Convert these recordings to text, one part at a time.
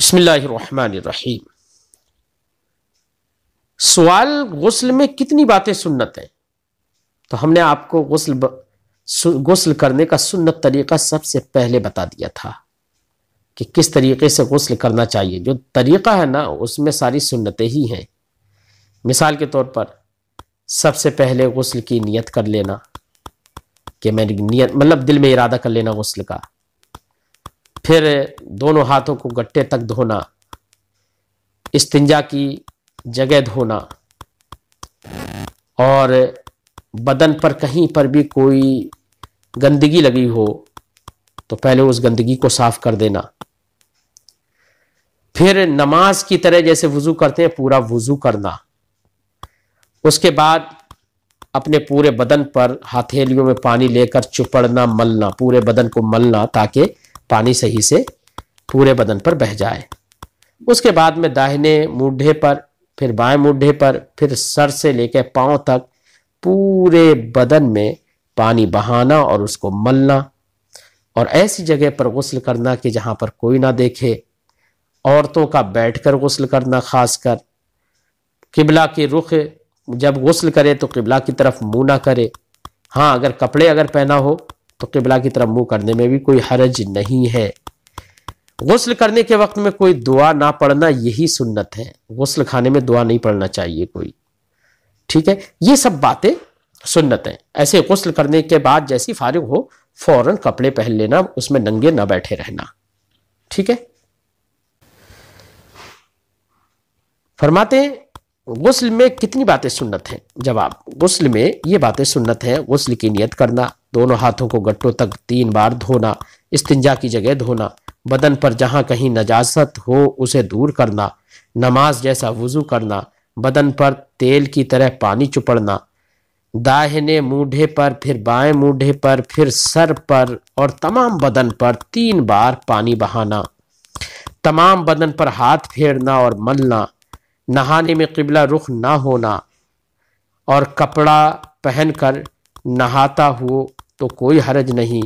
बिस्मिल्लाहिर्रहमानिर्रहीम। सवाल, गुस्ल में कितनी बातें सुन्नत हैं? तो हमने आपको गुस्ल करने का सुन्नत तरीका सबसे पहले बता दिया था कि किस तरीके से गुस्ल करना चाहिए। जो तरीका है ना, उसमें सारी सुन्नतें ही हैं। मिसाल के तौर पर सबसे पहले गुस्ल की नियत कर लेना कि मैं नियत मतलब दिल में इरादा कर लेना गुस्ल का। फिर दोनों हाथों को गट्टे तक धोना, इस्तिंजा की जगह धोना, और बदन पर कहीं पर भी कोई गंदगी लगी हो तो पहले उस गंदगी को साफ कर देना। फिर नमाज की तरह जैसे वुजू करते हैं पूरा वुजू करना। उसके बाद अपने पूरे बदन पर हथेलियों में पानी लेकर चुपड़ना, मलना, पूरे बदन को मलना ताकि पानी सही से पूरे बदन पर बह जाए। उसके बाद में दाहिने मूढ़े पर, फिर बाएं मूढ़े पर, फिर सर से लेकर पांव तक पूरे बदन में पानी बहाना और उसको मलना। और ऐसी जगह पर गुस्ल करना कि जहां पर कोई ना देखे। औरतों का बैठकर गुस्ल करना, खासकर किबला के रुख जब गुस्ल करे तो किबला की तरफ मुंह ना करे। हाँ, अगर कपड़े पहना हो तो किबला की तरफ मुंह करने में भी कोई हरज नहीं है। गुस्ल करने के वक्त में कोई दुआ ना पढ़ना, यही सुन्नत है। गुस्ल खाने में दुआ नहीं पढ़ना चाहिए कोई, ठीक है। ये सब बातें सुन्नत हैं। ऐसे गुस्ल करने के बाद जैसी फारिग हो फौरन कपड़े पहन लेना, उसमें नंगे ना बैठे रहना, ठीक है। फरमाते हैं गुस्ल में कितनी बातें सुन्नत हैं? जवाब, गुस्ल में ये बातें सुन्नत हैं। गुस्ल की नियत करना, दोनों हाथों को गट्टों तक 3 बार धोना, इस्तिंजा की जगह धोना, बदन पर जहां कहीं नजासत हो उसे दूर करना, नमाज जैसा वुजू करना, बदन पर तेल की तरह पानी चुपड़ना, दाहिने मूढ़े पर, फिर बाएं मूढ़े पर, फिर सर पर और तमाम बदन पर 3 बार पानी बहाना, तमाम बदन पर हाथ फेरना और मलना, नहाने में किबला रुख ना होना, और कपड़ा पहनकर नहाता हो तो कोई हरज नहीं।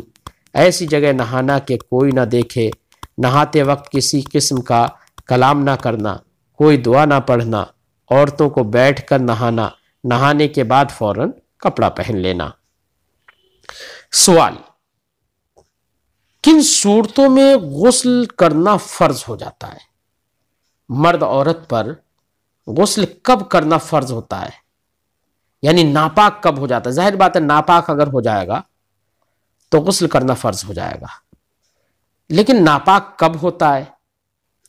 ऐसी जगह नहाना कि कोई ना देखे। नहाते वक्त किसी किस्म का कलाम ना करना, कोई दुआ ना पढ़ना, औरतों को बैठकर नहाना, नहाने के बाद फौरन कपड़ा पहन लेना। सवाल, किन सूरतों में गुस्ल करना फर्ज हो जाता है? मर्द औरत पर गुस्ल कब करना फर्ज होता है, यानी नापाक कब हो जाता है? जाहिर बात है नापाक अगर हो जाएगा तो गुस्ल करना फर्ज हो जाएगा, लेकिन नापाक कब होता है,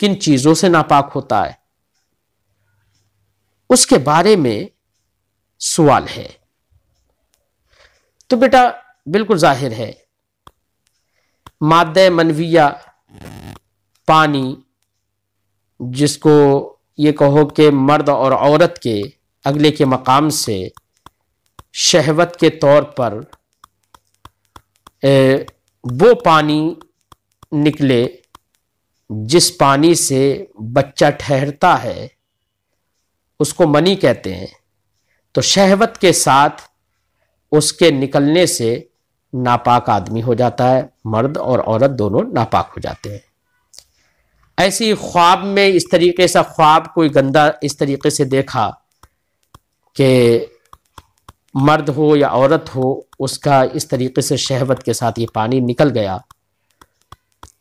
किन चीजों से नापाक होता है, उसके बारे में सवाल है। तो बेटा बिल्कुल जाहिर है, माद्दे मनविया पानी, जिसको ये कहो कि मर्द और औरत के अगले के मकाम से शहवत के तौर पर वो पानी निकले जिस पानी से बच्चा ठहरता है, उसको मनी कहते हैं। तो शहवत के साथ उसके निकलने से नापाक आदमी हो जाता है, मर्द और औरत दोनों नापाक हो जाते हैं। ऐसी ख्वाब में इस तरीके से ख्वाब कोई गंदा इस तरीके से देखा कि मर्द हो या औरत हो, उसका इस तरीके से शहवत के साथ ये पानी निकल गया,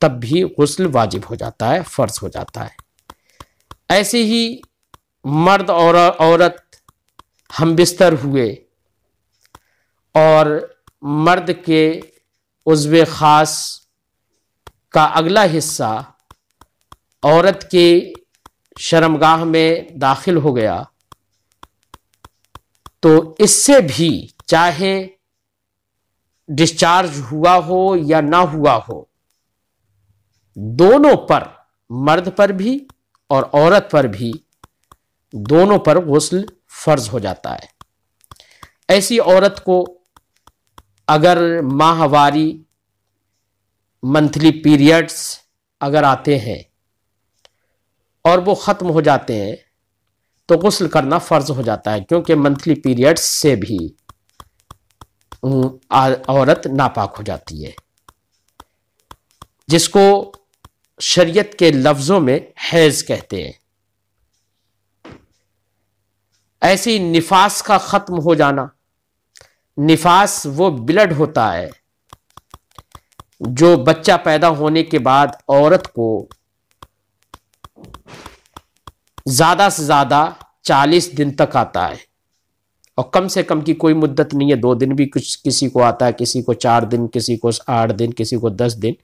तब भी गुस्ल वाजिब हो जाता है, फर्ज हो जाता है। ऐसे ही मर्द और औरत हम बिस्तर हुए और मर्द के उज़्वे खास का अगला हिस्सा औरत के शर्मगाह में दाखिल हो गया, तो इससे भी चाहे डिस्चार्ज हुआ हो या ना हुआ हो, दोनों पर, मर्द पर भी और औरत पर भी, दोनों पर गुस्ल फर्ज हो जाता है। ऐसी औरत को अगर माहवारी मंथली पीरियड्स अगर आते हैं और वो ख़त्म हो जाते हैं तो गुस्ल करना फ़र्ज हो जाता है, क्योंकि मंथली पीरियड्स से भी औरत नापाक हो जाती है। जिसको शरीयत के लफ्जों में हैज कहते हैं। ऐसे ही निफास का खत्म हो जाना। निफास वो ब्लड होता है जो बच्चा पैदा होने के बाद औरत को ज्यादा से ज्यादा 40 दिन तक आता है, और कम से कम की कोई मुद्दत नहीं है। 2 दिन भी कुछ किसी को आता है, किसी को 4 दिन, किसी को 8 दिन, किसी को 10 दिन।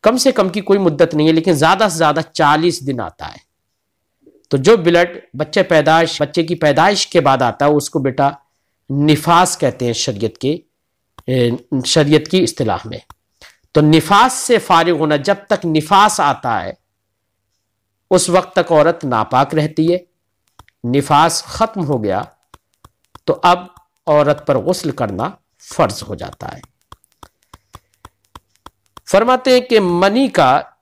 कम से कम की कोई मुद्दत नहीं है, लेकिन ज्यादा से ज्यादा 40 दिन आता है। तो जो ब्लड बच्चे की पैदाइश के बाद आता है उसको बेटा निफास कहते हैं शरीयत की इस्तिलाह में। तो निफास से फारिग होना, जब तक निफास आता है उस वक्त तक औरत नापाक रहती है। निफास खत्म हो गया तो अब औरत पर गुस्ल करना फर्ज हो जाता है। फरमाते हैं कि मनी का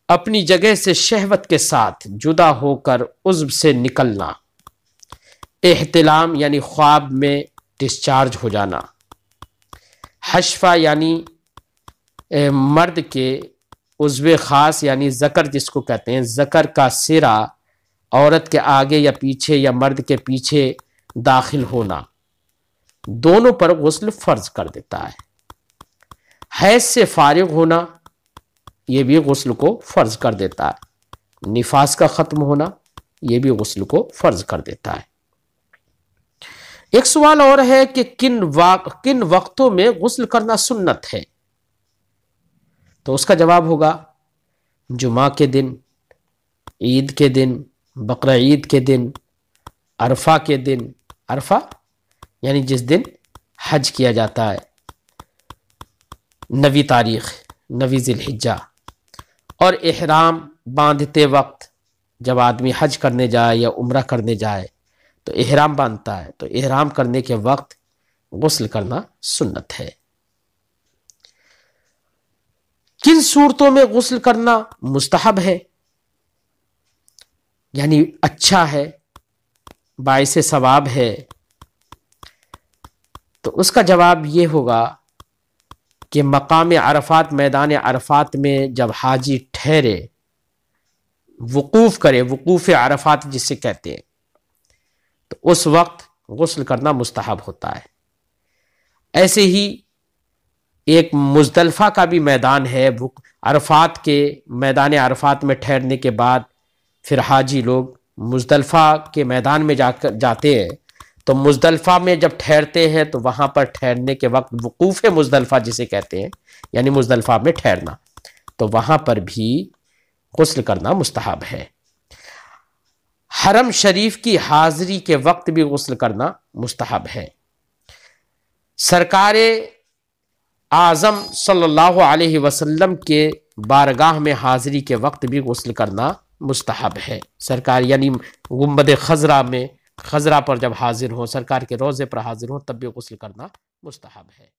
अपनी जगह से शहवत के साथ जुदा होकर उज़्व से निकलना, एहतिलाम यानी ख्वाब में डिस्चार्ज हो जाना, हशफा यानी मर्द के उज़्व ख़ास यानी ज़कर जिसको कहते हैं, ज़कर का सिरा औरत के आगे या पीछे या मर्द के पीछे दाखिल होना, दोनों पर गुस्ल फर्ज कर देता है। हैज से फारिग होना, यह भी गुस्ल को फर्ज कर देता है। निफास का ख़त्म होना, यह भी गुस्ल को फर्ज कर देता है। एक सवाल और है कि किन वक्तों में गुस्ल करना सुन्नत है, तो उसका जवाब होगा जुमा के दिन, ईद के दिन, बकरा ईद के दिन, अरफा के दिन। अरफा यानी जिस दिन हज किया जाता है, 9वीं तारीख, 9वीं ज़िलहिज्जा, और इहराम बांधते वक्त जब आदमी हज करने जाए या उम्रा करने जाए तो इहराम बांधता है, तो इहराम करने के वक्त गुस्ल करना सुन्नत है। किन सूरतों में गुस्ल करना मुस्तहब है यानी अच्छा है, बाइसे सवाब है, तो उसका जवाब ये होगा कि मकाम अरफात, मैदान अरफात में जब हाजी ठहरे, वकूफ़ करे, वकूफ़ अरफात जिसे कहते हैं, तो उस वक्त गुस्ल करना मुस्तहब होता है। ऐसे ही एक मुज़दलिफ़ा का भी मैदान है। अरफात के मैदान अरफात में ठहरने के बाद फिर हाजी लोग मुज़दलिफ़ा के मैदान में जाते हैं, तो मुज़दलिफ़ा में जब ठहरते हैं तो वहाँ पर ठहरने के वक्त वकूफ़ मुज़दलिफ़ा जिसे कहते हैं यानी मुज़दलिफ़ा में ठहरना, तो वहाँ पर भी गुस्ल करना मुस्तहब है। हरम शरीफ की हाज़री के वक्त भी गुस्ल करना मुस्तहब है। सरकारे आज़म सल्लल्लाहु अलैहि वसल्लम के बारगाह में हाज़री के वक्त भी गुस्ल करना मुस्तहब है। सरकार यानी गुंबद खज़रा पर जब हाजिर हो, सरकार के रोज़े पर हाजिर हो, तब भी गुस्ल करना मुस्तहब है।